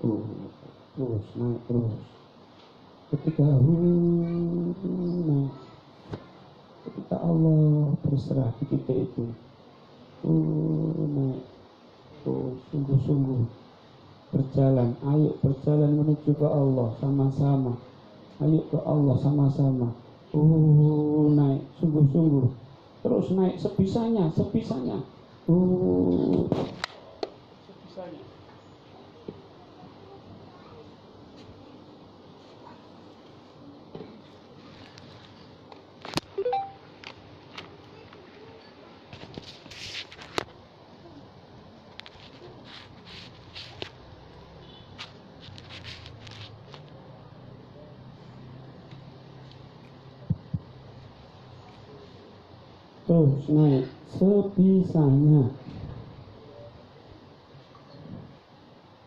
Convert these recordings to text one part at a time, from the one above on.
uh, terus naik terus. Ketika naik, ketika Allah berserah di titik itu, naik terus, sungguh-sungguh berjalan. Ayo berjalan menuju ke Allah sama-sama. Ayo ke Allah sama-sama. Naik sungguh-sungguh. Terus naik sebisanya. Sebisanya. Terus naik sebisanya.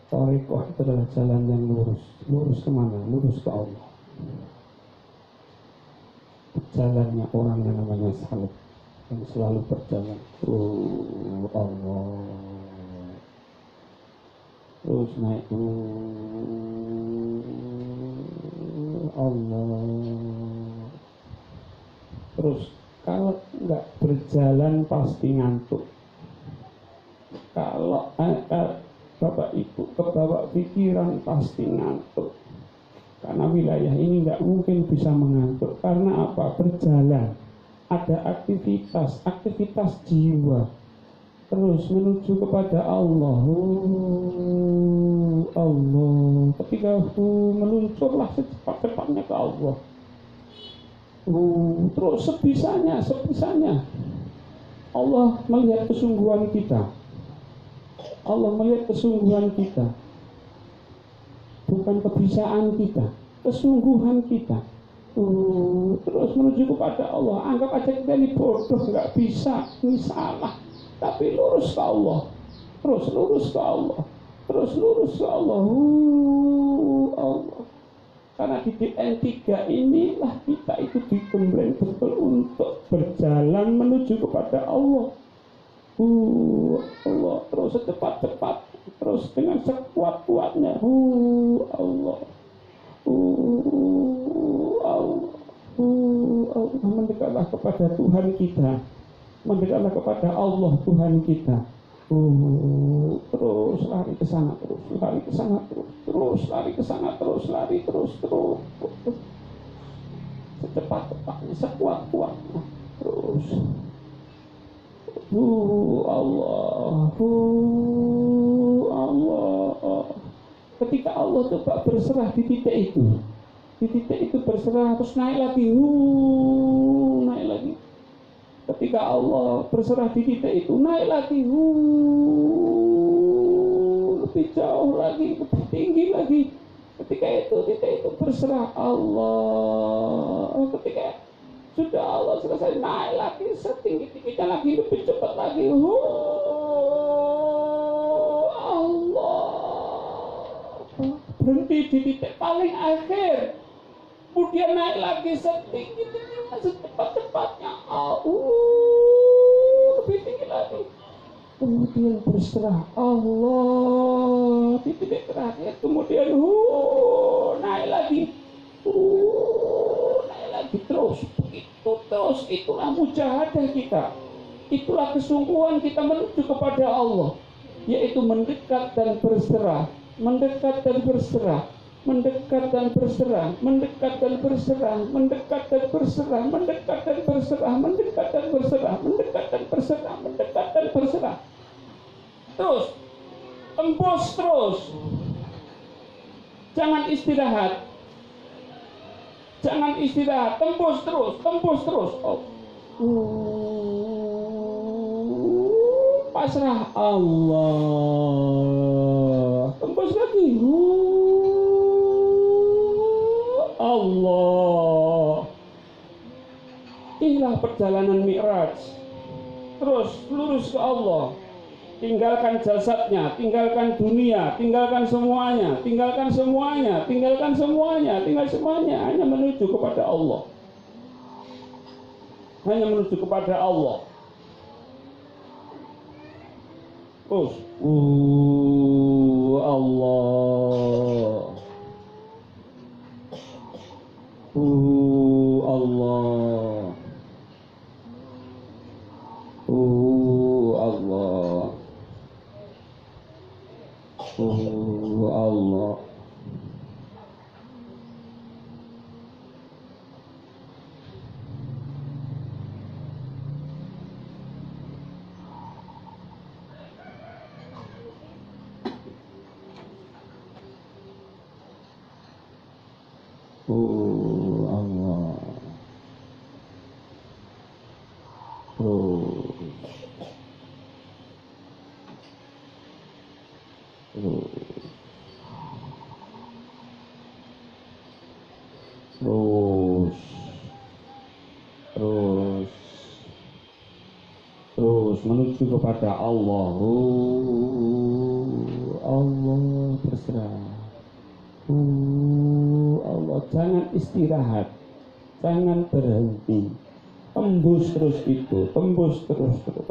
Thariqah itu adalah jalan yang lurus. Lurus kemana? Lurus ke Allah. Jalannya orang yang namanya saleh, yang selalu berjalan. Allah. Terus naik. Allah. Terus kalau nggak berjalan pasti ngantuk. Kalau Bapak Ibu kebawa pikiran pasti ngantuk. Karena wilayah ini nggak mungkin bisa mengantuk. Karena apa? Berjalan. Ada aktivitas jiwa. Terus menuju kepada Allah. Allah. Ketika meluncurlah secepat-cepatnya ke Allah. Terus sebisanya. Allah melihat kesungguhan kita. Allah melihat kesungguhan kita, bukan kebisaan kita, kesungguhan kita. Terus menuju kepada Allah. Anggap aja kita ini bodoh, nggak bisa, ini salah, tapi lurus ke Allah. Terus lurus ke Allah. Terus lurus ke Allah. Allah. Karena di DN3 inilah kita itu digembleng betul untuk berjalan menuju kepada Allah. Allah, terus secepat-cepat, terus dengan sekuat-kuatnya. Allah. Allah. Allah. Mendekatlah kepada Tuhan kita. Mendekatlah kepada Allah Tuhan kita. Terus lari ke sana, terus lari ke sana, terus lari ke sana, terus lari, terus. Secepat-cepatnya, sekuat-kuatnya. Terus. Allah. Allah. Ketika Allah coba berserah di titik itu berserah, terus naik lagi. Naik lagi. Ketika Allah berserah di titik itu, naik lagi. Lebih jauh lagi, lebih tinggi lagi. Ketika titik itu berserah Allah. Ketika sudah Allah selesai, naik lagi setinggi-tingginya lagi, lebih cepat lagi. Allah. Berhenti di titik paling akhir. Kemudian naik lagi setinggi-tingginya, secepat-cepatnya. Lebih tinggi lagi. Kemudian berserah Allah di titik terakhir. Kemudian naik lagi. Naik lagi terus. Terus itulah mujahadah kita, itulah kesungguhan kita menuju kepada Allah, yaitu mendekat dan berserah, mendekat dan berserah, mendekat dan berserah, mendekat dan berserah, mendekat dan berserah, mendekat dan berserah, mendekat dan berserah, mendekat dan berserah, mendekat dan berserah. Terus tembus terus, jangan istirahat. Jangan istirahat, tembus terus. Pasrah Allah. Tembus lagi. Allah. Inilah perjalanan Mi'raj. Terus lurus ke Allah. Tinggalkan jasadnya, tinggalkan dunia, tinggalkan semuanya, hanya menuju kepada Allah. Terus, Allah. Allah. Allah. Allah. Allah. Terus menuju kepada Allah. Allah berserah. Allah, jangan istirahat, jangan berhenti, tembus terus itu, tembus terus, terus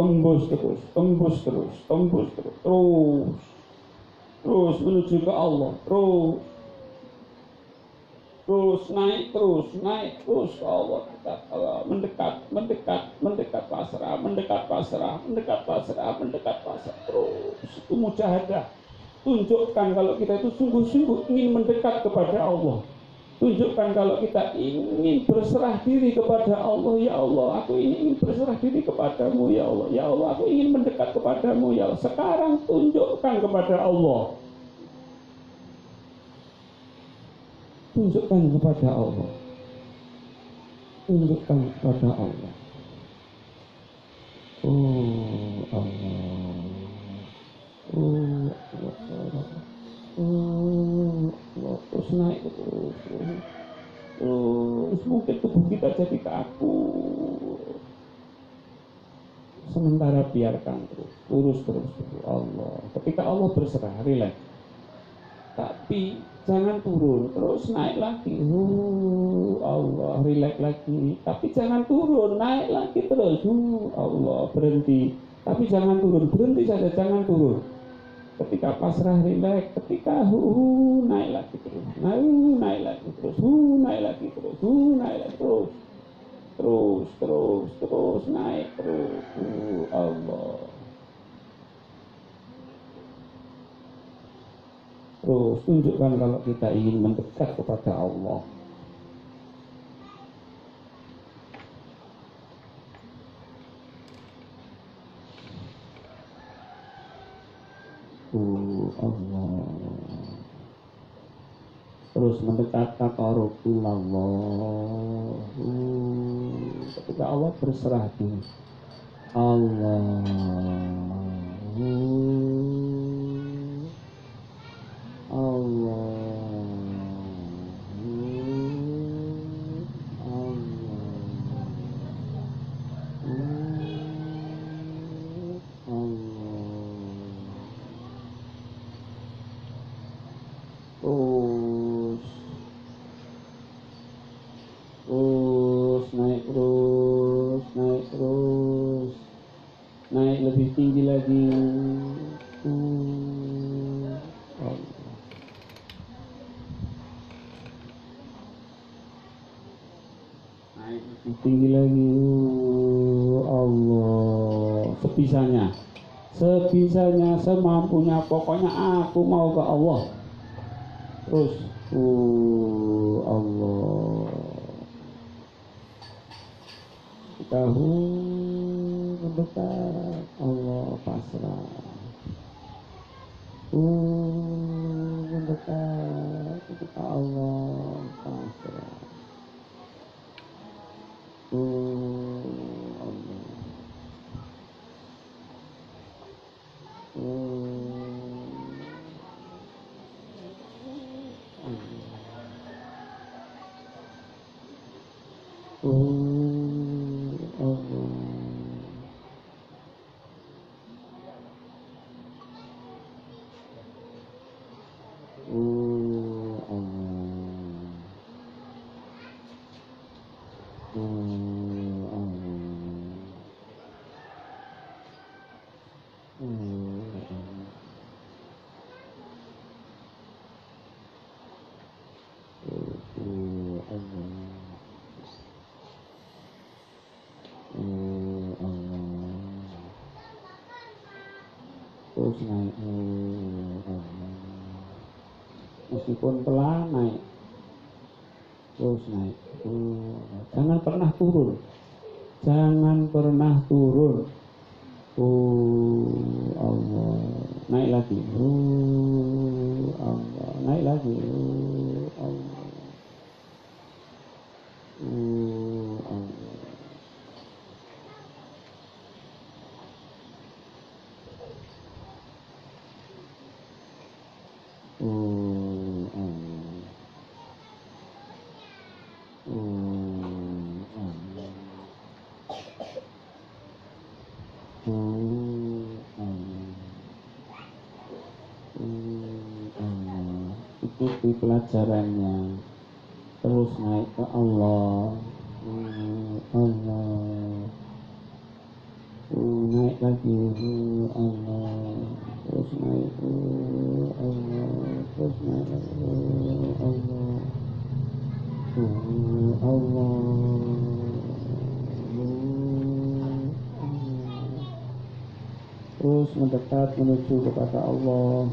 menuju ke Allah, terus naik ke Allah, mendekat pasrah, terus itu mujahadah. Tunjukkan kalau kita itu sungguh-sungguh ingin mendekat kepada Allah. Tunjukkan kalau kita ingin berserah diri kepada Allah. Ya Allah, aku ingin berserah diri kepadamu. Ya Allah, ya Allah, aku ingin mendekat kepadamu. Ya Allah, sekarang tunjukkan kepada Allah. Tunjukkan kepada Allah. Tunjukkan kepada Allah. Oh Allah. Terus naik terus mungkin tubuh kita jadi kaku, sementara biarkan terus Allah. Ketika Allah berserah, relax, tapi jangan turun, terus naik lagi. Allah, relax lagi, tapi jangan turun, naik lagi terus. Allah, berhenti, tapi jangan turun, berhenti saja, jangan turun. Ketika pasrah, relax, ketika naik lagi terus, naik lagi terus, naik lagi terus, naik lagi terus, naik terus. Allah. Terus tunjukkan kalau kita ingin mendekat kepada Allah. Allah. Terus mendekat taqarrubullah. Ketika Allah berserah diri, Allah. Naik lebih tinggi lagi. Naik lebih tinggi lagi. Allah. Sebisanya, semampunya, pokoknya aku mau ke Allah. Terus Allah. Tahu mendekat, Allah pasrah. Mendekat ketika Allah pasrah. Allah. Allah. terus naik. Meskipun pelan naik, terus naik. Jangan pernah turun, jangan pernah turun. Allah, naik lagi. Allah, naik lagi. Allah, Allah. Ikuti pelajarannya, terus naik ke Allah. Allah, naik lagi. Allah, terus naik. Allah, terus naik lagi. Allah, Allah. Terus mendekat menuju kepada Allah.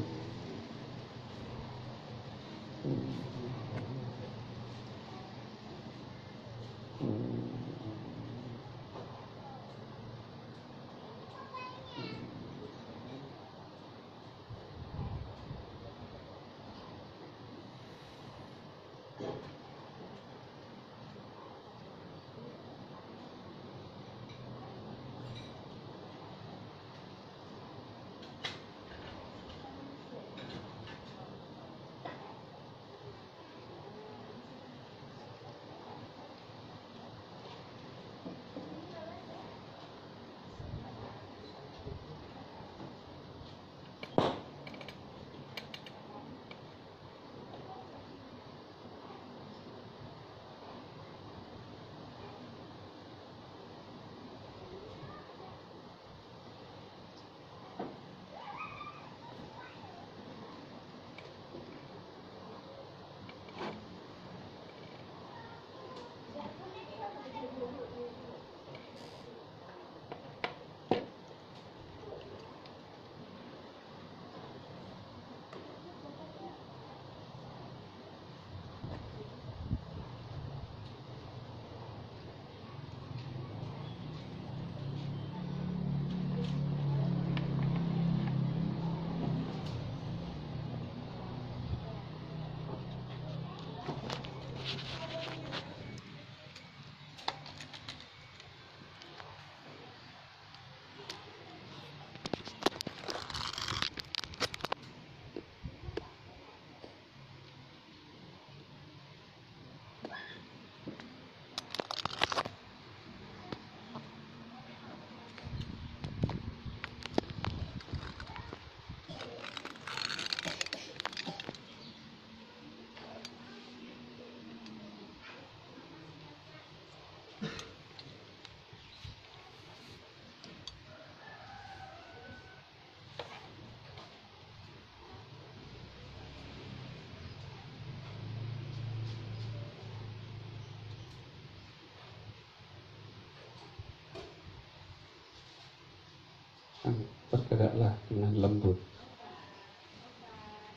Bergeraklah dengan lembut,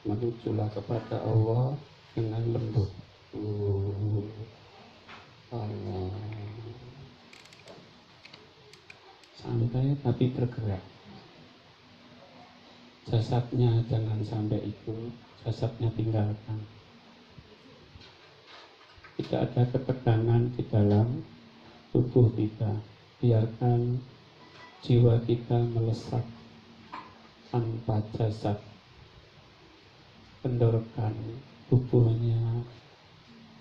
menujulah kepada Allah dengan lembut. Allah, santai tapi bergerak. Jasadnya jangan sampai ikut, jasadnya tinggalkan. Tidak ada ketegangan di dalam tubuh kita, biarkan jiwa kita melesat tanpa jasad. Kendorkan tubuhnya.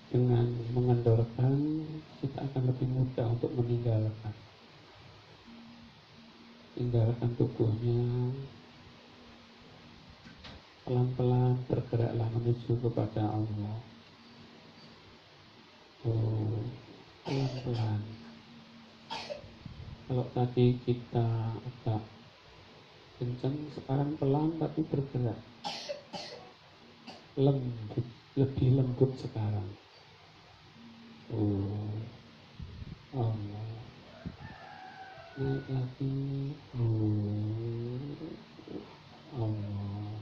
Dengan mengendorkan, kita akan lebih mudah untuk meninggalkan. Tinggalkan tubuhnya. Pelan-pelan bergeraklah menuju kepada Allah. Pelan-pelan. Kalau tadi kita agak kencang, sekarang pelan tapi bergerak. Lembut, lebih lembut sekarang. Allah. Naik lagi. Allah.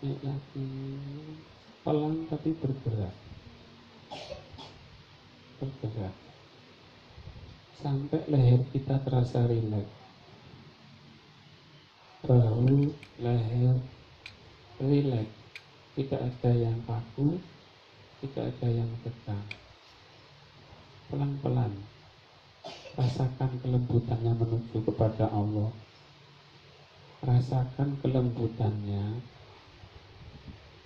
Naik lagi, pelan tapi bergerak, bergerak sampai leher kita terasa rileks, bahu, leher rileks, tidak ada yang kaku, tidak ada yang tegang. Pelan-pelan rasakan kelembutannya menuju kepada Allah, rasakan kelembutannya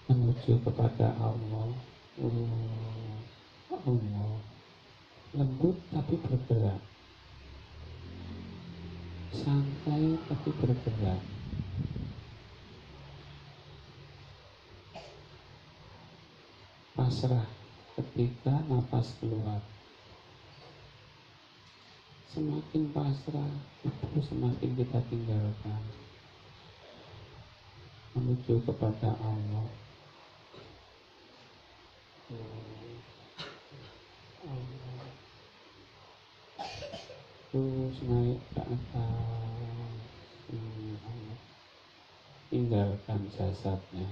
menuju kepada Allah. Allah lembut tapi bergerak, santai tapi bergerak. Pasrah ketika napas keluar. Semakin pasrah itu semakin kita tinggalkan menuju kepada Allah. Allah. Terus naik ke atas. Allah. Tinggalkan jasadnya,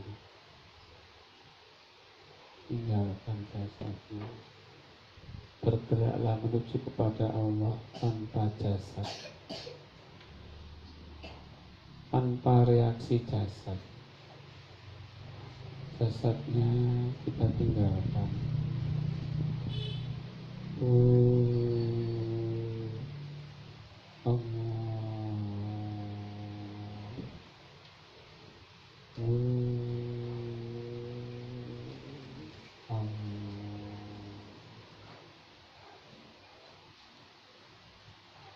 tinggalkan jasadnya. Bergeraklah menuju kepada Allah tanpa jasad, tanpa reaksi jasad. Jasadnya kita tinggalkan.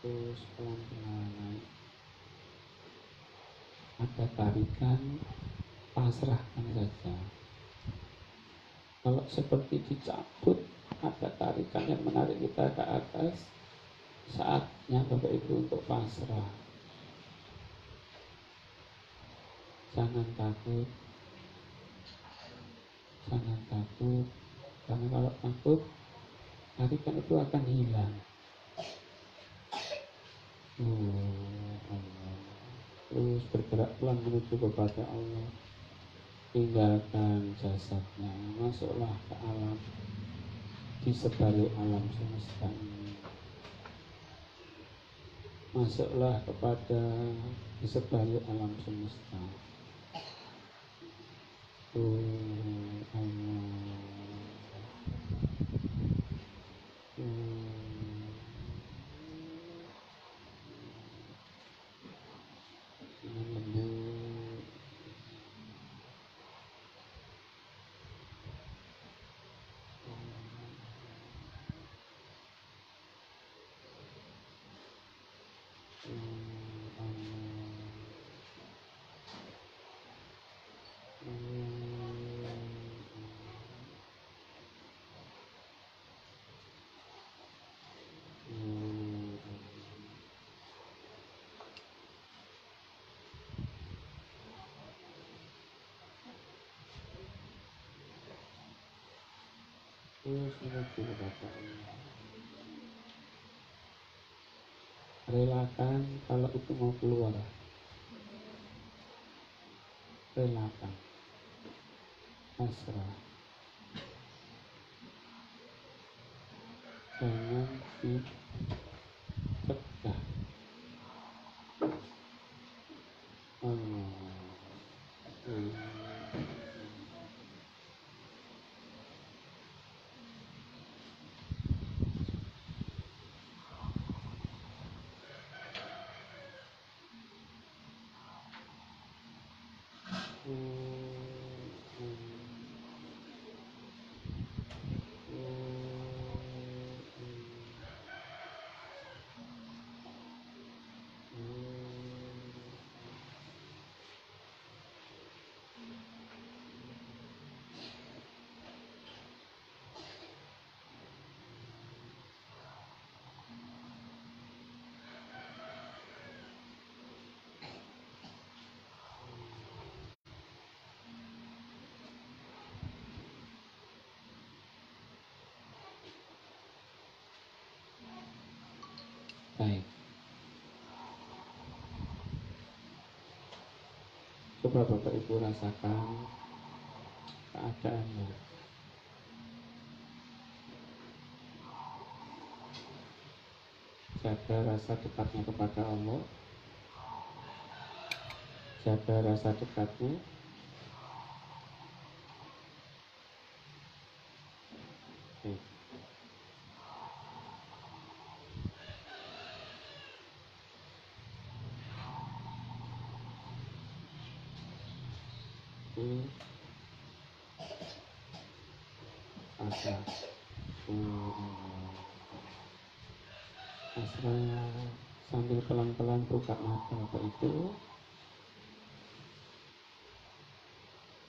Terus pelan-pelan ada tarikan, pasrahkan saja. Kalau seperti dicabut, ada tarikan yang menarik kita ke atas, saatnya Bapak Ibu untuk pasrah. Jangan takut, jangan takut, karena kalau takut, tarikan itu akan hilang. Allah. Terus bergerak pelan menuju kepada Allah. Tinggalkan jasadnya, masuklah ke alam, di sebalik alam semesta ini. Masuklah kepada di sebalik alam semesta. Allah. Terus menuju kepada Allah. Relakan kalau itu mau keluar. Relakan. Pasrah. Jangan dicegah. Allah. Coba Bapak Ibu rasakan keadaannya. Jaga rasa dekatnya kepada Allah. Jaga rasa dekatnya. Oke. Asa. Asra sambil pelan-pelan buka mata Bapak itu.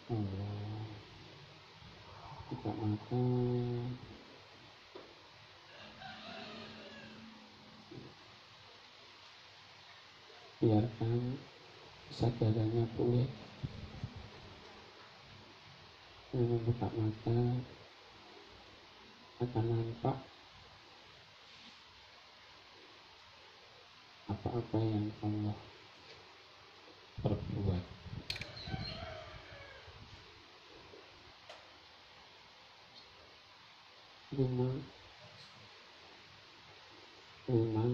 Allah. Buka mata. Biarkan kesadarannya pulih. Dengan buka mata akan nampak apa-apa yang Allah perbuat. Lima, Allah.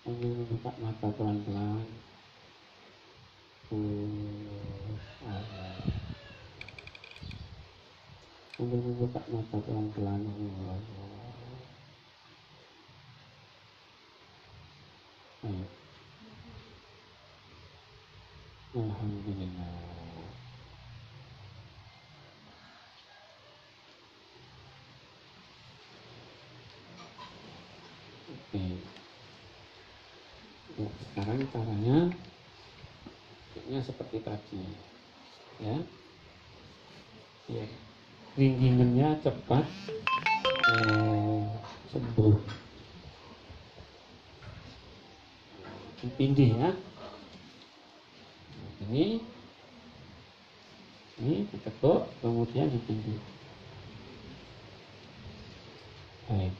Sambil membuka mata pelan-pelan. Allah. Sambil membuka mata pelan-pelan. Allah. Ayo. Alhamdulillah. Oke. Ya, sekarang caranya seperti tadi, ya. Ya. Ringgingannya cepat sembuh. Dipindih ya. Ini ditekuk, kemudian dipindih. Baik.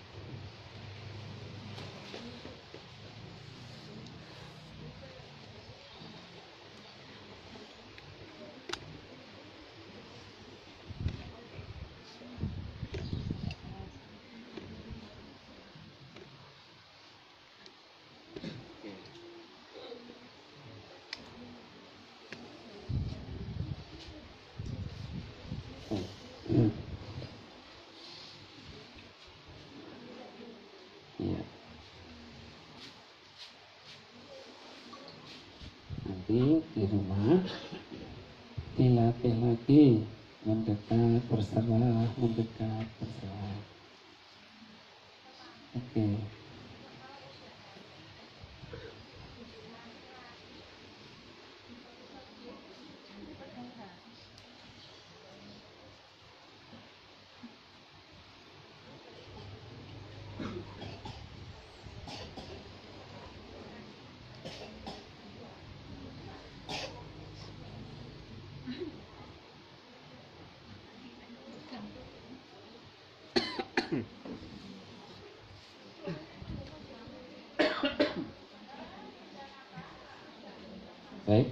Ya. Nanti di rumah dilatih lagi mendekat berserah, mendekat berserah. Oke. Baik.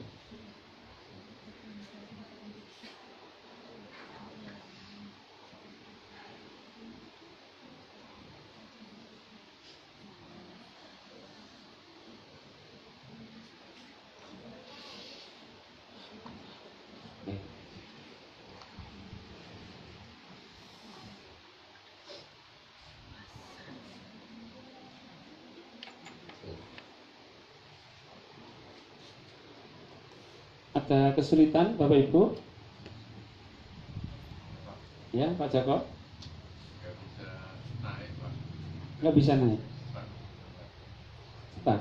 Ada kesulitan Bapak Ibu? Ya Pak Joko? Nggak bisa naik. Cepat.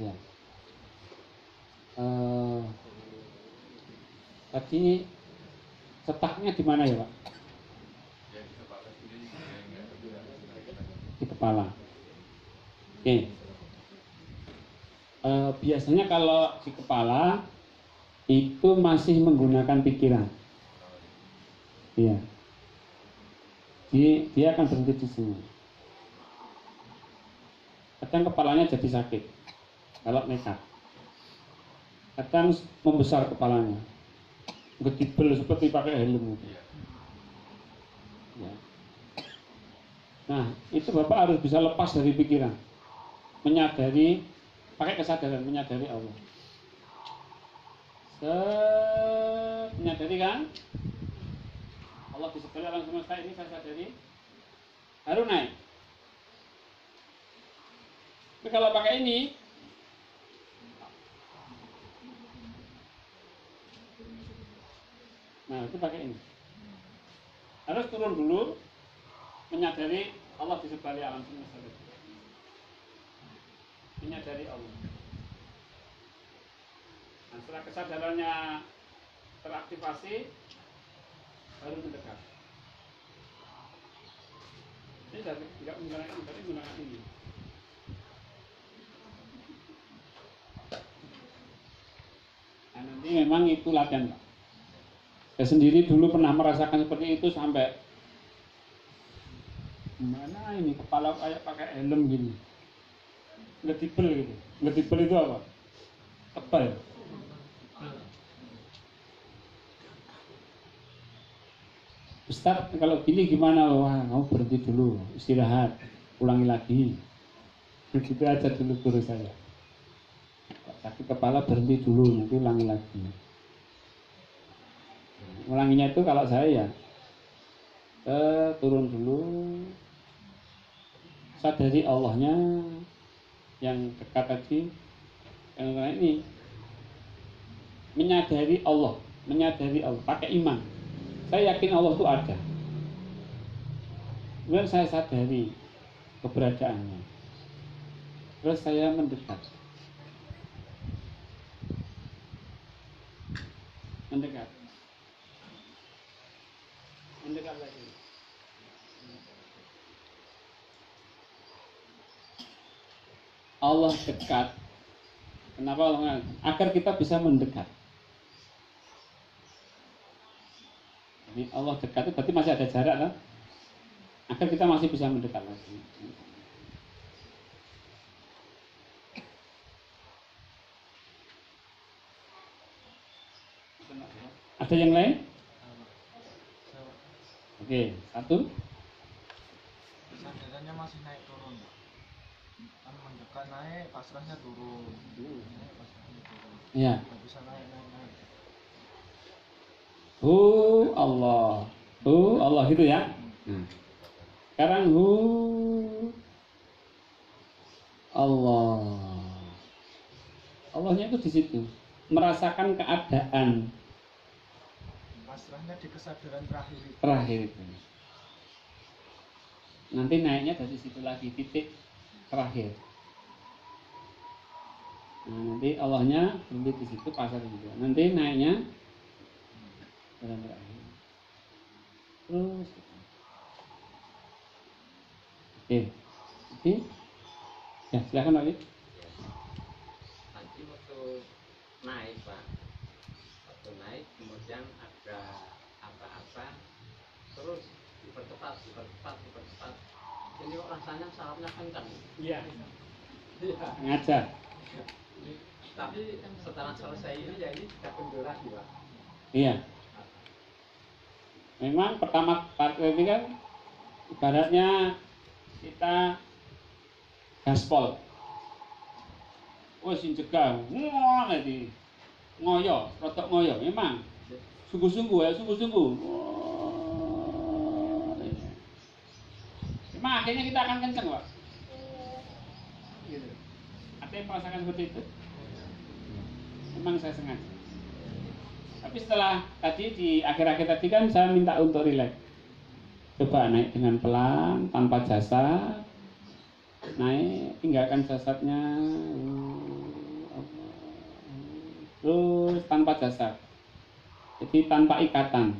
Ya. Tadi cetaknya di mana ya Pak? Di kepala. Oke. Biasanya kalau di kepala itu masih menggunakan pikiran. Iya. Dia akan berhenti di sini. Kadang kepalanya jadi sakit kalau nekat. Kadang membesar kepalanya, gedibel seperti pakai helm. Ya. Nah, itu Bapak harus bisa lepas dari pikiran, menyadari, pakai kesadaran, menyadari Allah. Menyadari kan? Allah di sebelah alam semesta ini saya sadari, baru naik. Tapi kalau pakai ini, nah itu pakai ini. Harus turun dulu, menyadari Allah di sebalik alam semesta. Menyadari Allah. Nah, setelah kesadarannya teraktivasi, baru mendekat. Ini tidak menggunakan ini, tapi menggunakan ini. Nah, nanti memang itu latihan, Pak. Saya sendiri dulu pernah merasakan seperti itu sampai mana ini kepala kayak pakai helm gini, gedibel gitu. Gedibel itu apa? Tebal. Ustaz, kalau gini gimana? Wah, kamu berhenti dulu, istirahat, ulangi lagi. Begitu aja dulu guru saya. Sakit kepala berhenti dulu, nanti ulangi lagi. Ulanginya itu kalau saya ya turun dulu, sadari Allahnya yang dekat tadi, yang ini menyadari Allah, pakai iman. Saya yakin Allah itu ada. Kemudian saya sadari keberadaannya. Terus saya mendekat. Mendekat lagi. Allah dekat. Kenapa Allah? Agar kita bisa mendekat. Jadi Allah dekat itu berarti masih ada jarak kan? Agar kita masih bisa mendekat lagi. Ada yang lain? Oke, satu. Kesadarannya masih naik turun, kan mendekat naik, pasrahnya turun. Ya. Nggak bisa naik. Allah itu ya. Sekarang Allah. Allahnya itu di situ, merasakan keadaan. Pasrahnya di kesadaran terakhir itu. Nanti naiknya dari situ lagi, titik terakhir. Nah, nanti Allahnya berhenti di situ, pasar juga. Nanti naiknya jalan terakhir. Terus. Oke. Jadi, ya silakan lagi. Nanti waktu naik Pak, kemudian ada apa-apa, terus dipercepat. Jadi kok rasanya sarafnya kencang. Iya. Ngajar. Tapi setelah selesai ini ya ini tidak kendor lagi Pak. Iya. Memang pertama part ini kan ibaratnya kita gaspol. Sing cegah, nanti ngoyo, rotok ngoyo, memang sungguh-sungguh ya, sungguh-sungguh. Memang akhirnya kita akan kenceng, Pak. Gitu. Ada yang merasakan seperti itu? Memang saya sengaja. Tapi setelah tadi di akhir-akhir tadi kan saya minta untuk rileks. Coba naik dengan pelan, tanpa jasad. Naik, tinggalkan jasadnya. Terus tanpa jasad. Jadi tanpa ikatan.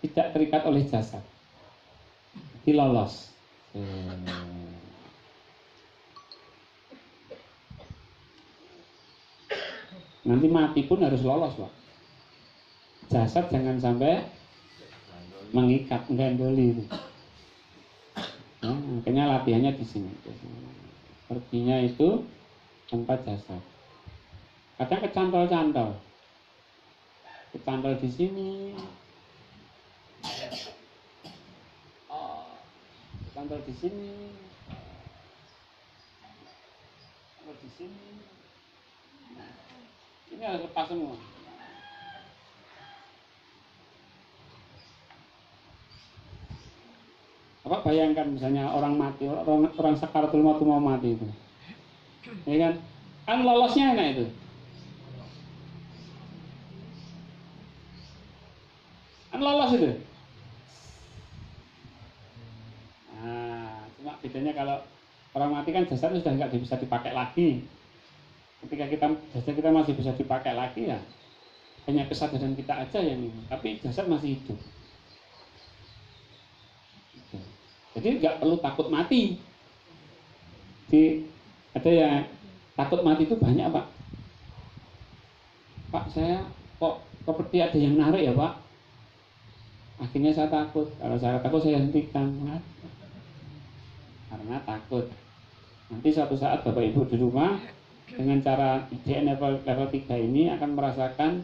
Tidak terikat oleh jasad. Jadi lolos. Nanti mati pun harus lolos, Pak. jasad jangan sampai mengikat, menggandoli. Ya, makanya latihannya di sini. Perginya itu tanpa jasad. Kadang kecantol-cantol. Kecantol di sini. Kecantol di sini. Kecantol di sini. Ini harus lepas semua. Apa bayangkan misalnya orang mati, orang sakaratul maut mau mati itu, ya kan? Kan lolosnya enak itu, kan lolos itu. Nah, cuma bedanya kalau orang mati kan jasadnya sudah nggak bisa dipakai lagi. Ketika jasad kita masih bisa dipakai lagi ya, hanya kesadaran kita aja yang ini, tapi jasad masih hidup. Jadi nggak perlu takut mati. Ada yang takut mati itu banyak, Pak. Pak, saya kok seperti ada yang narik ya, Pak. Akhirnya saya takut. Kalau saya takut saya hentikan. Karena takut. Nanti suatu saat Bapak Ibu di rumah dengan cara IDN level 3 ini akan merasakan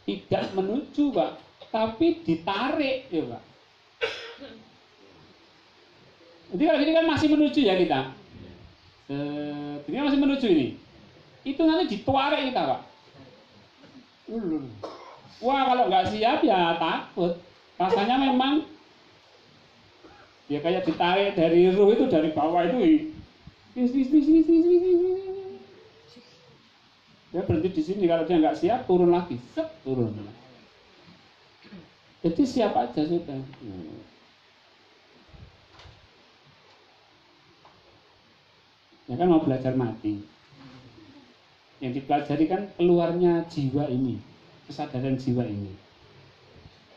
tidak menuju, Pak, tapi ditarik, ya, Pak. Jadi kalau ini kan masih menuju ya kita. Ini masih menuju ini. Itu nanti ditarik kita, Pak. Wah, kalau nggak siap ya takut. Rasanya memang ya kayak ditarik dari ruh itu, dari bawah itu. Dia berhenti di sini, kalau dia nggak siap turun lagi, turun. Jadi siap aja sudah. Ya kan mau belajar mati. Yang dipelajari kan keluarnya jiwa ini, kesadaran jiwa ini.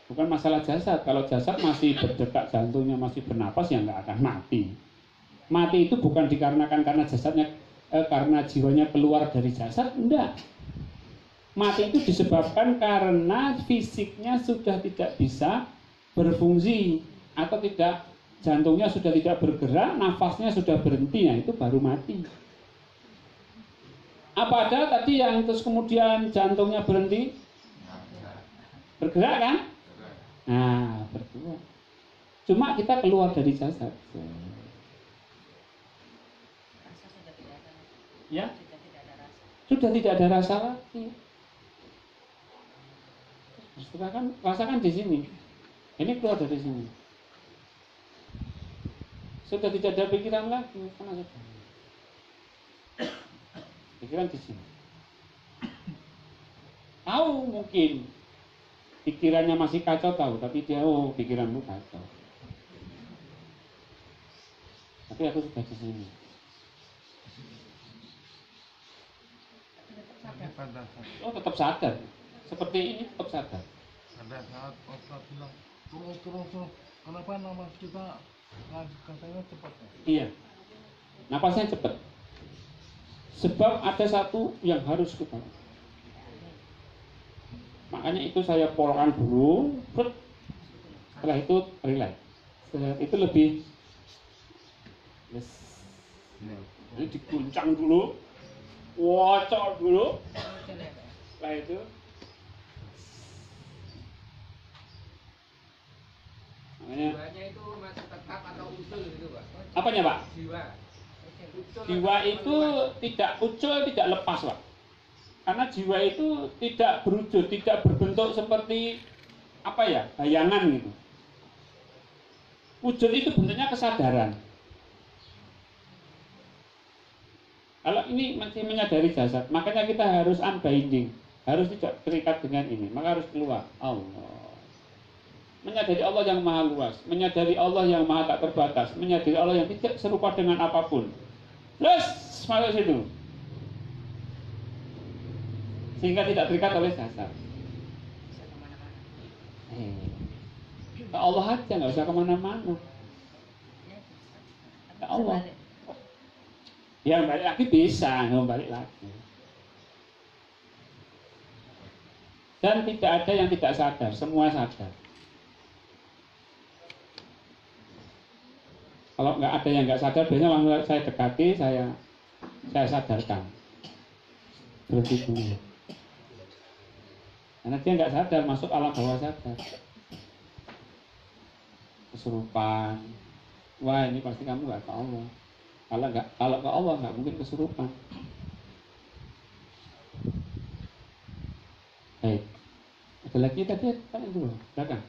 Bukan masalah jasad. Kalau jasad masih berdetak jantungnya, masih bernapas, ya nggak akan mati. Mati itu bukan dikarenakan karena jasadnya, karena jiwanya keluar dari jasad, enggak. Mati itu disebabkan karena fisiknya sudah tidak bisa berfungsi atau tidak, jantungnya sudah tidak bergerak, nafasnya sudah berhenti, nah itu baru mati. Apa ada tadi yang terus kemudian jantungnya berhenti? Bergerak kan? Nah, bergerak. Cuma kita keluar dari jasad. Ya? Sudah tidak ada rasa lagi. Rasakan di sini. Ini keluar dari sini. Sudah tidak ada pikiran lagi, karena sudah. Pikiran di sini. Tahu mungkin pikirannya masih kacau, tahu, tapi dia pikiranmu kacau. Tapi aku sudah di sini. Tetap sadar. Seperti ini tetap sadar. Ada saat Ustaz bilang turun. Kenapa nama kita katanya cepat? Iya. Napasnya cepat. Sebab ada satu yang harus kita. Makanya itu saya polkan dulu, setelah itu relax. Setelah itu lebih ini diguncang dulu, wocok dulu, setelah itu makanya Jiwanya itu masih tetap atau usul gitu, Pak? apanya, Pak? Jiwa itu tidak ucul, tidak lepas, Pak. Karena jiwa itu tidak berwujud, tidak berbentuk seperti apa ya, bayangan gitu. Wujud itu bentuknya kesadaran. Kalau ini masih menyadari jasad, makanya kita harus unbinding, harus tidak terikat dengan ini, maka harus keluar. Allah. Menyadari Allah yang maha luas, menyadari Allah yang maha tak terbatas, menyadari Allah yang tidak serupa dengan apapun. Terus masuk situ. Sehingga tidak terikat oleh jasad. Ke Allah aja, nggak usah kemana-mana. Ke Allah. Ya balik lagi bisa, nggak balik lagi. Dan tidak ada yang tidak sadar, semua sadar. Kalau nggak ada yang nggak sadar, biasanya langsung saya dekati, saya sadarkan. Seperti itu. Karena dia nggak sadar, masuk alam bawah sadar. Kesurupan. Wah, ini pasti kamu nggak ke Allah. Kalau ke Allah nggak mungkin kesurupan. Baik. Ada lagi tadi tanya dulu, silakan.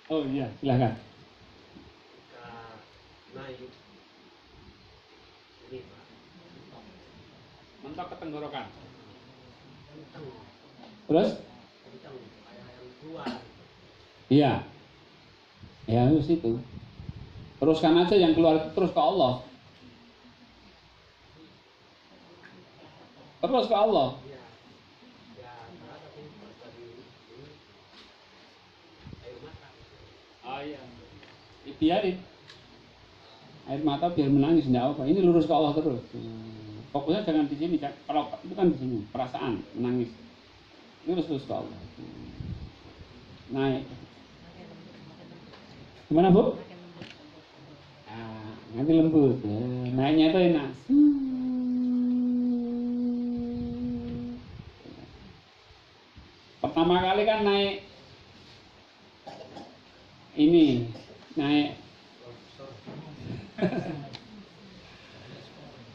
Oh iya, silakan. Naik ini Mentok ke tenggorokan. Terus? Iya. Ya harus itu. Teruskan aja yang keluar terus ke Allah. Terus ke Allah. Oh iya. Biarin. Air mata biar menangis enggak apa. Ini lurus ke Allah terus. Fokusnya jangan di sini, kalau bukan di sini, perasaan menangis. Lurus ke Allah. Naik. Gimana, Bu? Nanti lembut. Naiknya itu enak. Pertama kali kan naik ini, naik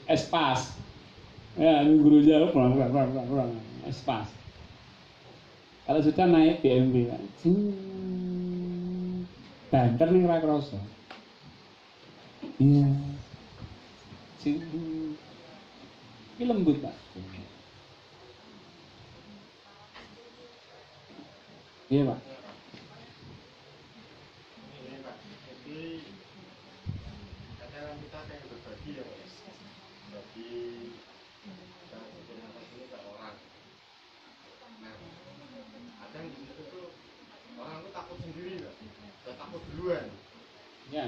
espas. Ya, guru jauh pulang. Espas. Kalau sudah naik BMW, banter nih ra kroso. Iya. Ini lembut, Pak. Iya, Pak. Ini Pak, jadi kadang kita kayak berbagi ya, berbagi dan berterima kasih ke orang. Nah, kadang di situ tuh orang tuh takut sendiri, Pak. Udah takut duluan. Ya.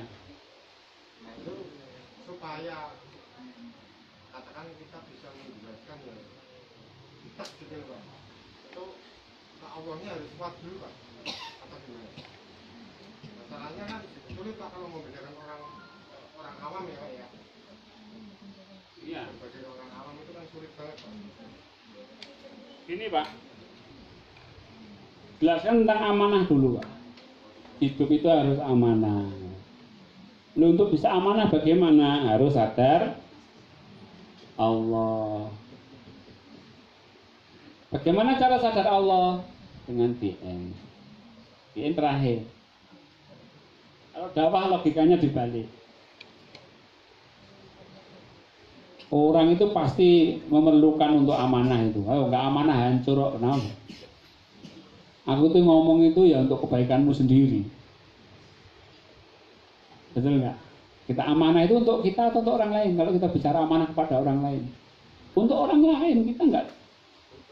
Nah itu supaya katakan kita bisa menjelaskan ya kita gitu Pak. Itu ke Allahnya harus kuat dulu Pak. Atau gimana? Masalahnya kan sulit Pak kalau membedakan orang awam ya Pak ya. Iya. Sebagai orang awam itu kan sulit banget Pak. Ini Pak, jelaskan tentang amanah dulu Pak. Hidup itu harus amanah. Lu untuk bisa amanah bagaimana? Harus sadar Allah. Bagaimana cara sadar Allah? Dengan BN. BN terakhir. Kalau dakwah logikanya dibalik. Orang itu pasti memerlukan untuk amanah itu. Kalau nggak amanah hancur. Nah, aku tuh ngomong itu ya untuk kebaikanmu sendiri. Betul nggak? Kita amanah itu untuk kita atau untuk orang lain. Kalau kita bicara amanah kepada orang lain, untuk orang lain kita nggak.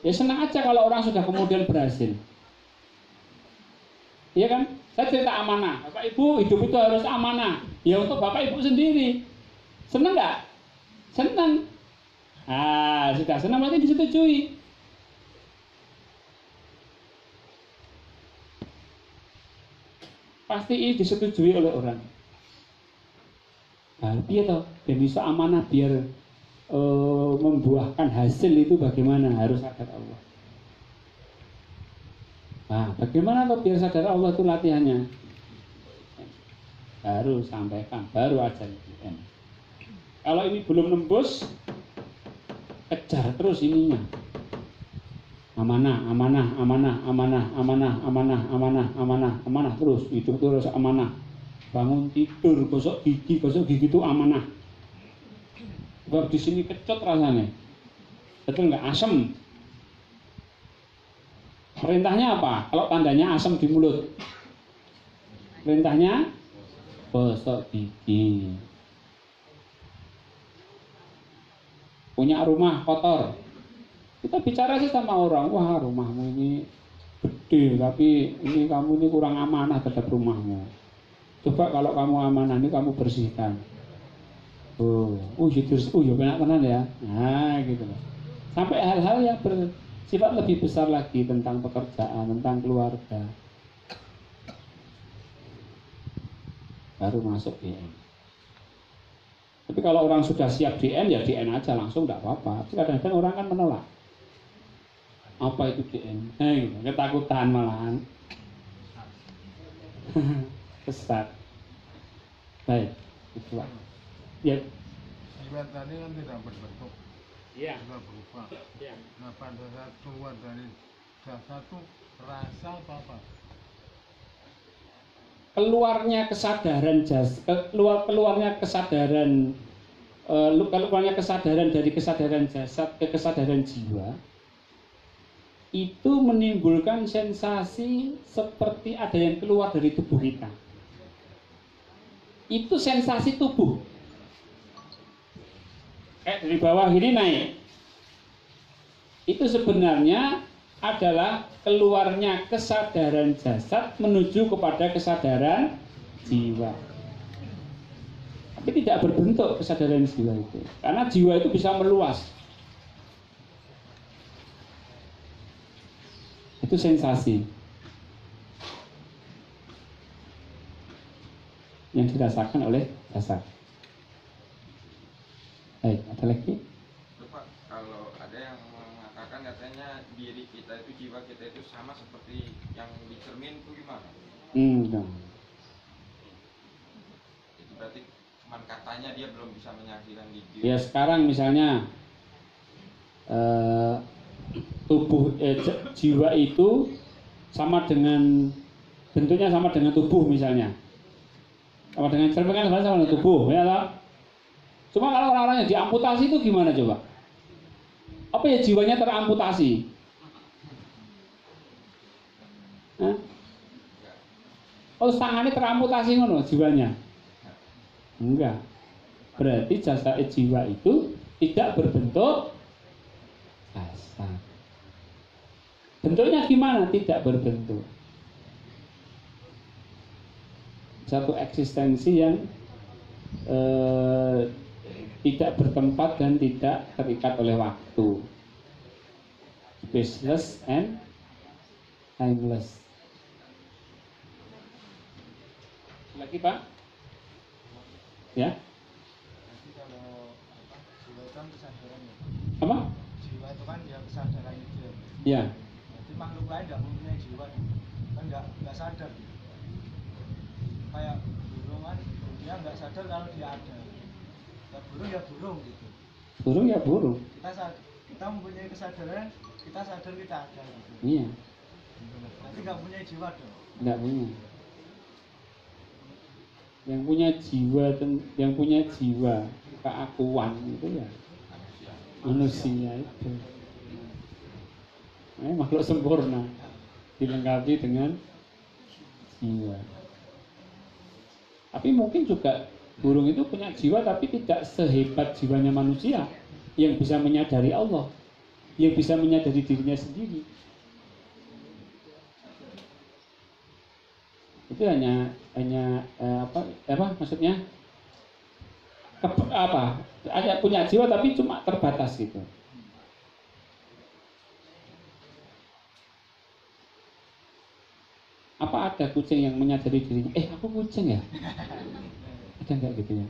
Ya senang aja kalau orang sudah kemudian berhasil. Iya kan? Saya cerita amanah. Bapak Ibu hidup itu harus amanah. Ya untuk Bapak Ibu sendiri. Senang nggak? Senang. Ah sudah senang berarti disetujui. Pasti ini disetujui oleh orang. Nah, dia toh, dia bisa amanah biar membuahkan hasil itu bagaimana harus sadar Allah. Nah, bagaimana toh biar sadar Allah itu latihannya? Baru sampaikan, baru ajar. Kalau ini belum nembus, kejar terus ininya. Amanah, amanah, amanah, amanah, amanah, amanah, amanah, amanah, amanah terus, hidup terus amanah. Bangun tidur, gosok gigi itu amanah. Sebab di sini kecut rasanya, betul nggak? Asam. Perintahnya apa? Kalau tandanya asam di mulut, perintahnya gosok gigi. Punya rumah kotor, kita bicara sih sama orang, wah rumahmu ini gede, tapi ini kamu ini kurang amanah terhadap rumahmu. Coba kalau kamu amanah ini kamu bersihkan. Ya benar tenan ya. Nah gitu loh. Sampai hal-hal yang sifat lebih besar lagi tentang pekerjaan, tentang keluarga, baru masuk DN. Tapi kalau orang sudah siap DN, ya DN aja langsung, tidak apa-apa. Tapi kadang-kadang orang kan menolak. Apa itu DN? Ketakutan malahan. Kesat. Baik, itulah. Ya. Jiwa tadi kan tidak berbentuk, Iya. tidak berubah. Ya. Nah pada saat keluar dari jasad itu rasa apa? Keluarnya kesadaran keluarnya kesadaran dari kesadaran jasad ke kesadaran jiwa itu menimbulkan sensasi seperti ada yang keluar dari tubuh kita. Itu sensasi tubuh. Dari bawah ini naik. Itu sebenarnya adalah keluarnya kesadaran jasad menuju kepada kesadaran jiwa. Tapi tidak berbentuk kesadaran jiwa itu. Karena jiwa itu bisa meluas. Itu sensasi yang dirasakan oleh jasad. Baik, ada lagi? Pak, kalau ada yang mengatakan katanya diri kita itu, jiwa kita itu sama seperti yang di cermin itu gimana? Enggak. Itu berarti cuman katanya, dia belum bisa menyaksikan di diri. Ya sekarang misalnya jiwa itu sama dengan bentuknya sama dengan tubuh misalnya, sama dengan cermin kan sama dengan tubuh, ya tak? Cuma kalau orang-orang yang diamputasi itu gimana coba? Apa ya jiwanya teramputasi? Hah? Oh tangannya teramputasi ngono jiwanya? Enggak. Berarti jasad jiwa itu tidak berbentuk jasad. Bentuknya gimana? Tidak berbentuk. Satu eksistensi yang tidak bertempat dan tidak terikat oleh waktu. Spaceless and timeless. Lagi Pak? Ya? Jadi kalau jiwa itu kan kesadaran ya. Apa? Jiwa itu kan dia kesadaran itu ya. Ya. Jadi makhluk lain nggak mempunyai jiwa, kan nggak sadar. Kayak burung kan, dia nggak sadar kalau dia ada. Ya burung gitu. Burung ya burung. Kita mempunyai kesadaran, kita sadar kita ada gitu. Iya. Nanti nggak punya jiwa dong. Nggak punya. Yang punya jiwa keakuan itu ya manusia itu. Makhluk sempurna dilengkapi dengan jiwa. Tapi mungkin juga burung itu punya jiwa tapi tidak sehebat jiwanya manusia yang bisa menyadari Allah, yang bisa menyadari dirinya sendiri. Itu hanya apa maksudnya? Ada punya jiwa tapi cuma terbatas gitu. Apa ada kucing yang menyadari dirinya? Aku kucing ya? Ada nggak gitu ya?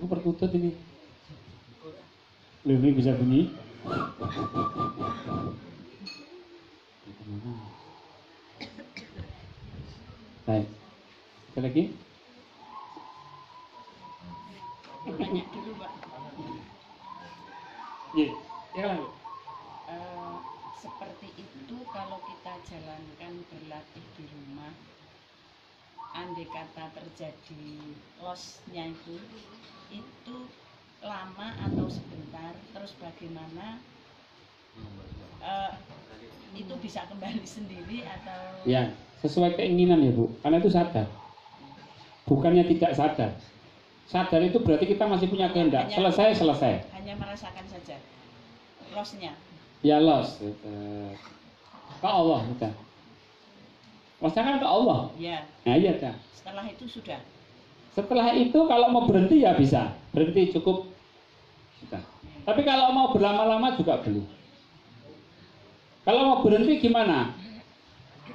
Aku perkutut ini. Lebih bisa bunyi. Baik. Ada lagi? Tanya dulu Pak. Iya. Ya kan? Seperti itu kalau kita jalankan berlatih di rumah, andai kata terjadi loss-nya itu lama atau sebentar, terus bagaimana itu bisa kembali sendiri atau? Ya, sesuai keinginan ya Bu, karena itu sadar. Bukannya tidak sadar. Sadar itu berarti kita masih punya kehendak. Selesai. Hanya merasakan saja loss-nya. Ya loss. Ke Allah kita. Loss-nya kan ke Allah. Ya. Nah iya dah. Setelah itu sudah. Setelah itu kalau mau berhenti ya bisa. Berhenti cukup. Sudah. Tapi kalau mau berlama-lama juga boleh. Kalau mau berhenti gimana?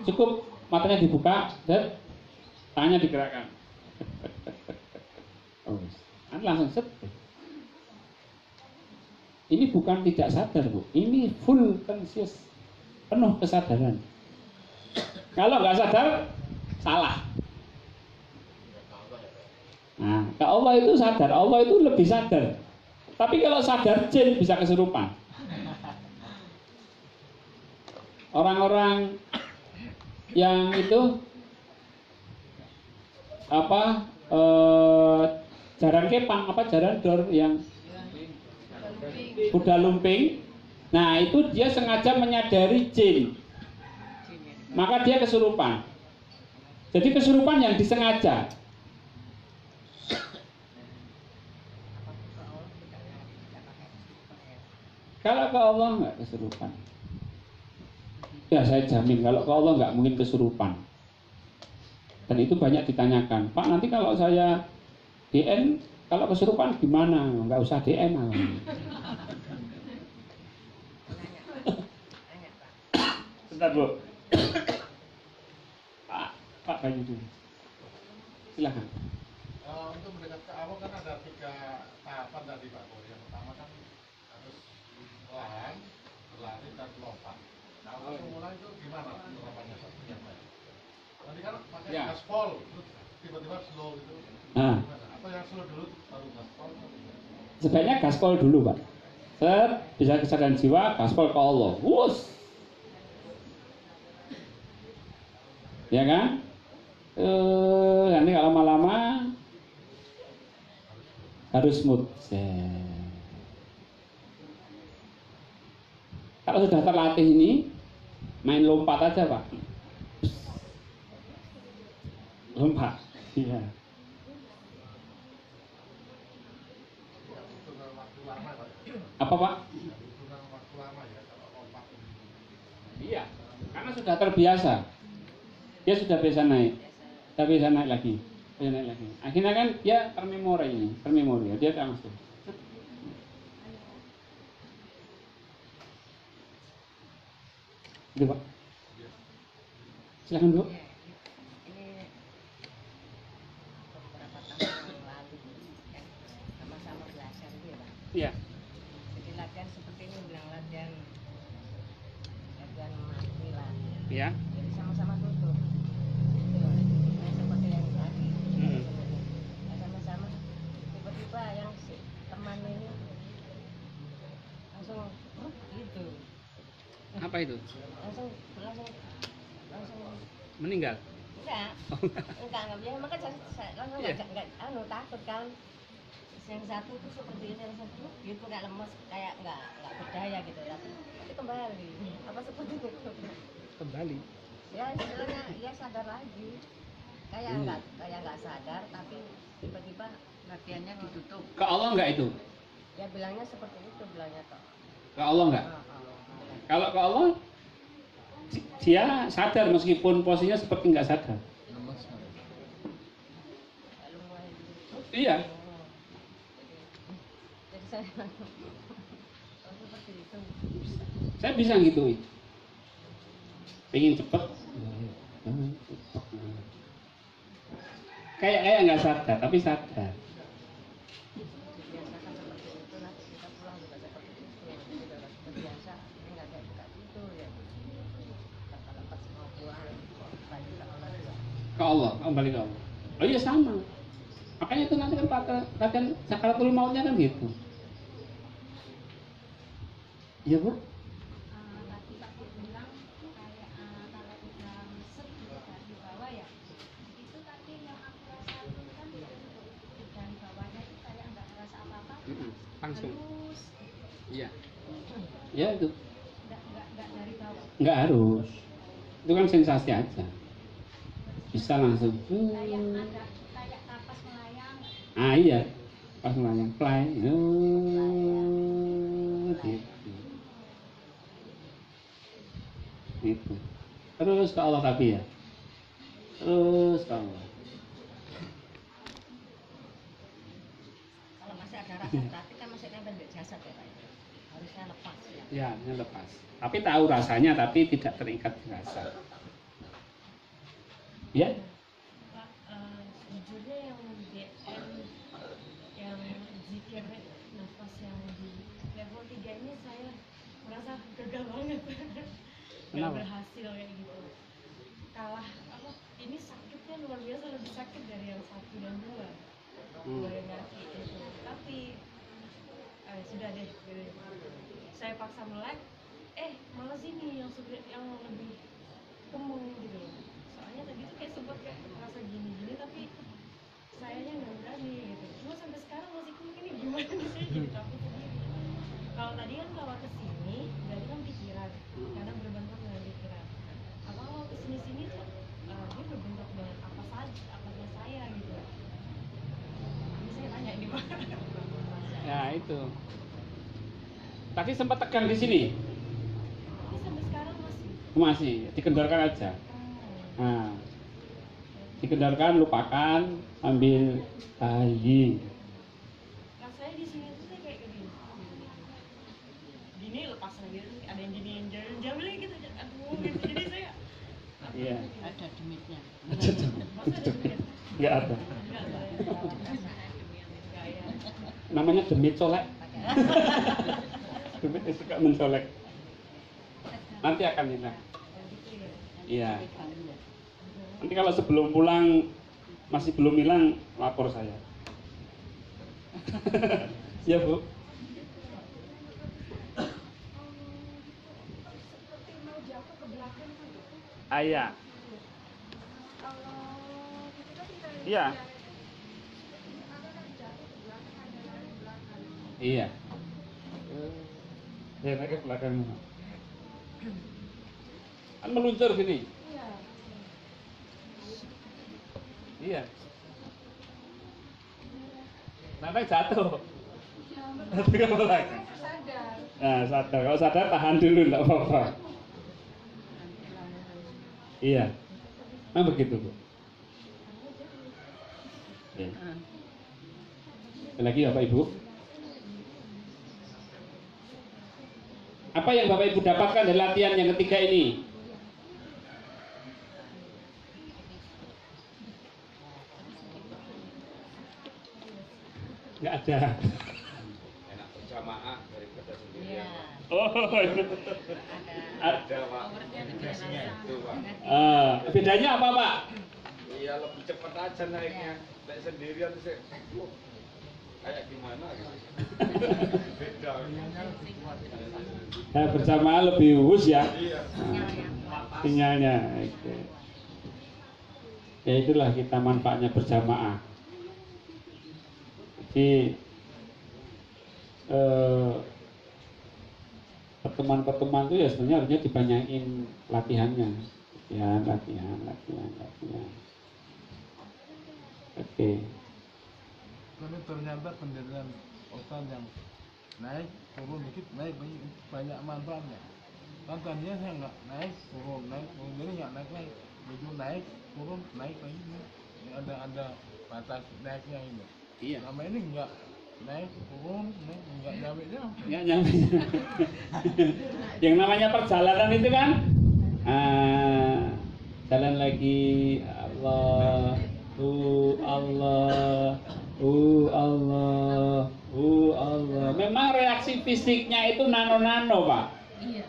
Cukup matanya dibuka dan tangannya digerakkan. Oh, langsung set. Ini bukan tidak sadar, Bu. Ini full conscious, penuh kesadaran. Kalau nggak sadar, salah. Nah, ke Allah itu sadar, Allah itu lebih sadar. Tapi kalau sadar, jin bisa kesurupan. Orang-orang yang itu apa jaran kepang, apa jaran dor yang kuda lumping. Nah, itu dia sengaja menyadari jin. Maka dia kesurupan. Jadi kesurupan yang disengaja. Kalau ke Allah nggak kesurupan. Ya saya jamin kalau ke Allah nggak mungkin kesurupan. Dan itu banyak ditanyakan. Pak, nanti kalau saya DN, kalau kesurupan gimana? Nggak usah DN. Bentar, Bu. Pak Bayu dulu. Silakan. Untuk mendekat ke Allah kan ada 3 tahapan tadi Pak Boy. Yang pertama kan harus perlahan, berlari dan lompat. Nah, untuk mulai itu gimana penerapannya seperti apa? Nanti kan pakai gaspol, terus tiba-tiba slow gitu. Nah. Gimana? Atau yang slow dulu baru gaspol? Sebaiknya gaspol dulu, Pak. Set, bisa kesadaran jiwa, gaspol ke Allah. Wus. Ya kan? Nanti kalau lama-lama harus smooth. Kalau sudah terlatih ini, main lompat aja, Pak. Lompat. Iya. Apa, Pak? Iya, karena sudah terbiasa. Dia sudah biasa naik. Sudah biasa naik lagi. Biasa naik lagi. Akhirnya kan dia termemori ini, termemori. Dia langsung. Gitu, Pak. Silakan, Bu. Ini beberapa tahun yang lalu kan sama-sama belajar gitu ya Pak. Iya. Jadi latihan seperti ini bilang latihan mati lah. Iya. Jadi sama-sama tutup. Gitu. Nah, seperti yang tadi. Nah, sama-sama tiba-tiba yang si teman ini langsung gitu. Apa itu? Langsung Meninggal. enggak biasa maka saya langsung enggak takut kan. Yang satu itu seperti ini, yang satu gitu kayak lemes, kayak enggak berdaya gitu tapi kembali apa seperti itu Kembali. ya istilahnya ya sadar lagi kayak enggak sadar tapi tiba-tiba latihannya ditutup. Ke Allah enggak itu? Ya bilangnya seperti itu bilangnya toh. Ke Allah enggak? Kalau ke Allah dia sadar meskipun posisinya seperti nggak sadar. Iya. Jadi saya seperti itu. Saya bisa gitu. Pengen cepet. Kayak nggak sadar, tapi sadar. Dibiasakan seperti itu nanti kita pulang juga seperti itu. Kita harus terbiasa enggak kayak buka gitu ya. Lepas semua pulang lagi ke Allah juga. Ke Allah, kembali ke Allah. Oh iya sama. Makanya itu nanti kan latihan sakaratul mautnya kan gitu. Iya, Bu? Tadi Pak bilang kayak kalau udah meset dari bawah ya itu tadi yang aku rasain kan dari bawahnya itu kayak nggak ngerasa apa-apa Langsung. terus Iya. Ya itu. nggak dari bawah Nggak harus. Itu kan sensasi aja. Bisa langsung. kayak ada kayak kapas melayang Ah iya. Pas melayang fly. Gitu. Gitu. Terus ke Allah tapi ya. Terus ke Allah. Kalau masih ada rasa tapi kan masih nempel di jasad ya Pak. harusnya lepas ya. Ya, yang lepas. Tapi tahu rasanya, tapi tidak terikat di rasa. Ya, Pak, sejujurnya yang DM, yang zikir nafas yang di level 3 ini saya merasa gagal banget. Nggak Kenapa? berhasil kayak gitu. Kalah apa? Ini sakitnya luar biasa, lebih sakit dari yang 1 dan 2. Dua yang kaki itu. Tapi sudah deh. Gitu. Saya paksa melek, malah sini yang lebih kemung gitu. Soalnya tadi tuh kayak sempat kayak merasa gini-gini, tapi sayanya nggak berani gitu. Cuma sampai sekarang masih kemung, ini gimana nih, saya jadi takut sendiri. Kalau tadi kan kalau kesini berarti kan pikiran, karena berbentuk dengan pikiran. Apa kalau kesini-sini tuh dia berbentuk dengan apa saja, apa saya gitu. Ini saya tanya ini Pak. ya itu. Tadi sempat tegang di sini. Tapi sampai sekarang masih. Masih, dikendorkan aja. Nah, dikendorkan, lupakan, ambil bayi. Rasanya di sini tuh saya kayak gini. Gini lepas lagi, ada yang gini yang jauh lagi gitu. Aduh, gitu. Jadi saya Iya. Ada demitnya. masa ada duit? Enggak ada. Enggak ada ya. Enggak ya. Namanya demit colek. Demit itu suka mencolek. Nanti akan hilang. Iya. Nanti kalau sebelum pulang masih belum hilang, lapor saya. Ya Bu. Seperti mau jatuh ke belakang tuh. Iya. Kalau kita tidak Iya. ada kan jatuh ke belakang, ada yang di belakang. Iya. Ya, naik ke belakang. Kan meluncur gini. Iya. Iya. Nanti jatuh. Nanti ke belakang. Sadar. Nah, sadar. Kalau sadar tahan dulu, enggak apa-apa. Iya. Nah, begitu, Bu. Oke. Ada lagi Bapak Ibu? Apa yang Bapak Ibu dapatkan dari latihan yang ketiga ini? Nggak ada. Enak berjamaah daripada sendirian. Iya. Oh, itu. Ada Pak. Itu Pak. Bedanya apa, Pak? Iya lebih cepat aja naiknya. Naik sendirian sih. Kayak gimana gitu. Beda. Nah, berjamaah lebih wus ya. Iya. Sinyalnya. Oke. Ya itulah kita manfaatnya berjamaah. Jadi pertemuan-pertemuan itu ya sebenarnya harusnya dibanyakin latihannya. Latihan. Oke. Tapi ternyata pendirian Ustaz yang naik turun dikit naik banyak manfaatnya. Kan tadinya saya nggak naik turun jadi nggak naik begitu naik turun naik lagi ini ada batas naiknya ini. Iya. Sama ini nggak naik turun naik nggak nyampe. Nggak nyampe. Yang namanya perjalanan itu kan jalan lagi Allah, Allah. Memang reaksi fisiknya itu nano-nano, Pak. Iya.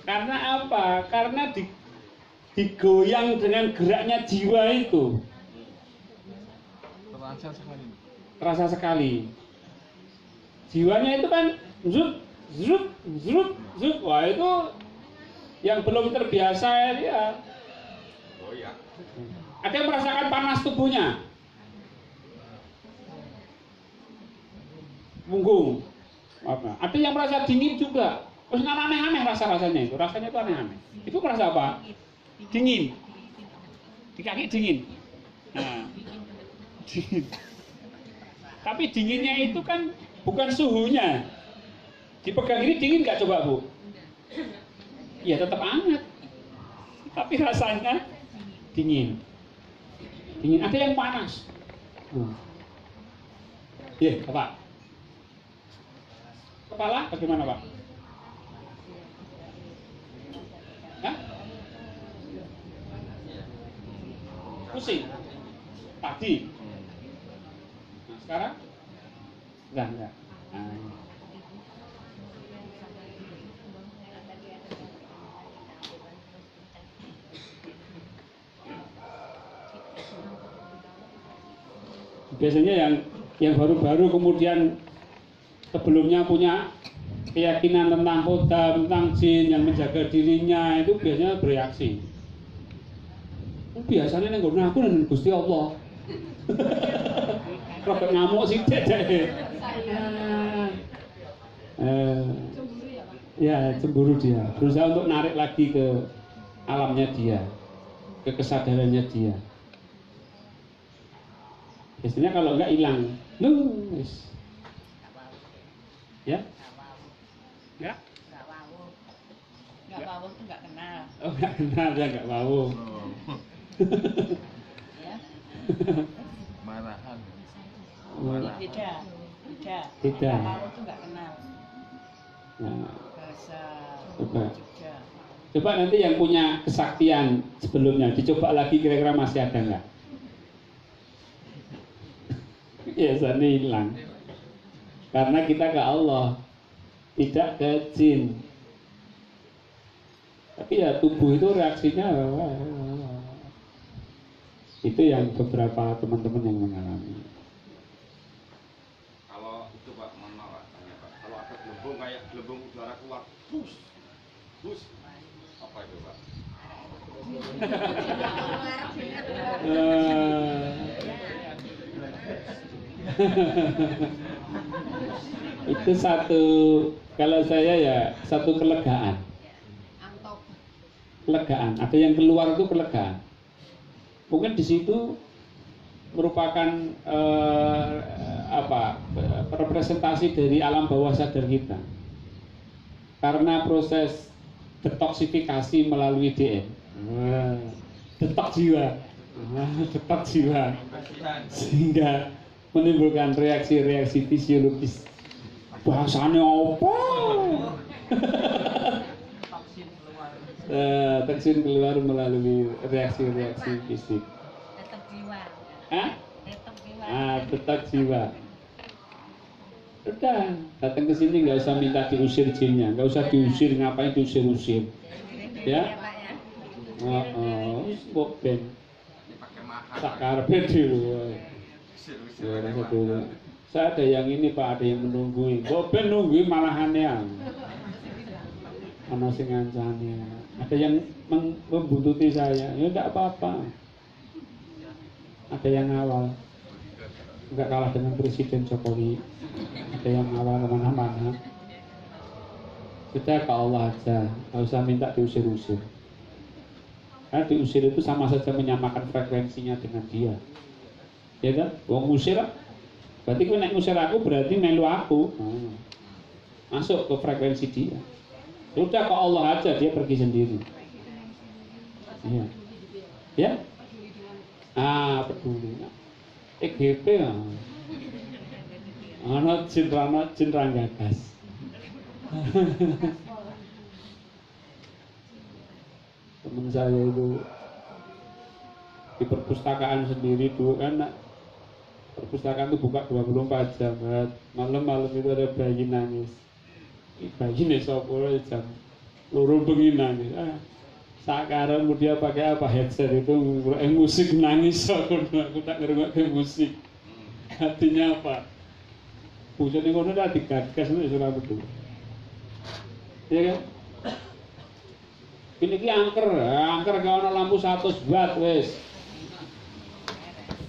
Karena apa? Karena digoyang dengan geraknya jiwa itu. Terasa sekali. Jiwanya itu kan zrut. Wah, itu yang belum terbiasa ya. Oh ya. Ada yang merasakan panas tubuhnya? Punggung. Ada yang merasa dingin juga. Terus aneh-aneh rasanya itu. Rasanya itu aneh-aneh. Itu merasa apa? Dingin. Di kaki dingin. Nah. Dingin. Tapi dinginnya itu kan bukan suhunya. Dipegang ini dingin nggak coba Bu? Ya tetap hangat. Tapi rasanya dingin. Ada yang panas. Iya, Bapak. Kepala bagaimana Pak? Hah? Pusing? Tadi? Nah, sekarang? Enggak. Nah. Biasanya yang baru-baru kemudian sebelumnya punya keyakinan tentang kodam, tentang jin yang menjaga dirinya itu biasanya bereaksi. Biasanya nih aku dan Gusti Allah. Rokok ngamuk sih deh. Ya cemburu dia. Berusaha untuk narik lagi ke alamnya dia, ke kesadarannya dia. Biasanya kalau enggak hilang, nungis. Ya? Ya? Nggak mau tuh nggak kenal. Oh enggak kenal ya enggak mau. Ya. Marahan. Beda. Nggak mau tuh nggak kenal. Nah, Bahasa coba. Jogja. Coba nanti yang punya kesaktian sebelumnya dicoba lagi kira-kira masih ada enggak? Biasanya hilang. Karena kita ke Allah, tidak ke jin. Tapi ya tubuh itu reaksinya itu yang beberapa teman-teman yang mengalami. Kalau itu Pak, mohon maaf tanya Pak. Kalau ada gelembung kayak gelembung udara keluar, bus, apa itu Pak? Itu satu, kalau saya ya satu kelegaan. Kelegaan, ada yang keluar itu kelegaan. Mungkin di situ merupakan representasi dari alam bawah sadar kita. Karena proses detoksifikasi melalui DM, detok jiwa, sehingga menimbulkan reaksi-reaksi fisiologis. Bahasanya apa? Toksin keluar melalui reaksi-reaksi fisik. Tetap jiwa. Hah? Tetap jiwa. Detok jiwa. Udah, datang ke sini nggak usah minta diusir jinnya, nggak usah diusir, ngapain diusir-usir? Ya? Boben. Sakarepe dulu. Saya ada yang ini Pak, ada yang menunggui. Boben nunggui malahan yang ana sing ngancani. Ada yang membuntuti saya. Ya enggak apa-apa. Ada yang ngawal. Enggak kalah dengan Presiden Jokowi. Ada yang ngawal kemana-mana. Kita ke Allah aja, nggak usah minta diusir-usir. Karena diusir itu sama saja menyamakan frekuensinya dengan dia. Ya kan? Wong ngusir, berarti kau naik ngusir aku berarti melu aku. Masuk ke frekuensi dia. Sudah ke Allah aja, dia pergi sendiri. Iya. Ya? Peduli. EGP lah. Ana jin ranggagas. Teman saya itu di perpustakaan sendiri dulu kan, perpustakaan itu buka 24 jam. Malam-malam itu ada bayi nangis. Bayi nih sopor jam loro bengi nangis. Sekarang dia pakai apa, headset itu musik nangis. Aku tak ngerungok musik. Hatinya apa? Hujan yang kono dah digagas nih sudah betul. Ya kan? Ini ki angker kalau lampu 100 watt wes.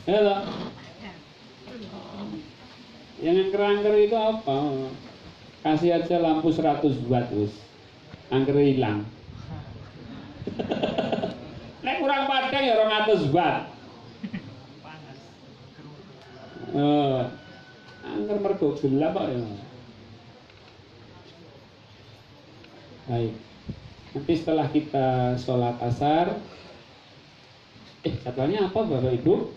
Halo. Yang angker itu apa? Kasih aja lampu 100 watt wes. Angker hilang. Nek kurang padang ya 200 watt. Angker mergo gelap kok ya. Baik. Nanti setelah kita sholat asar, jadwalnya apa Bapak Ibu?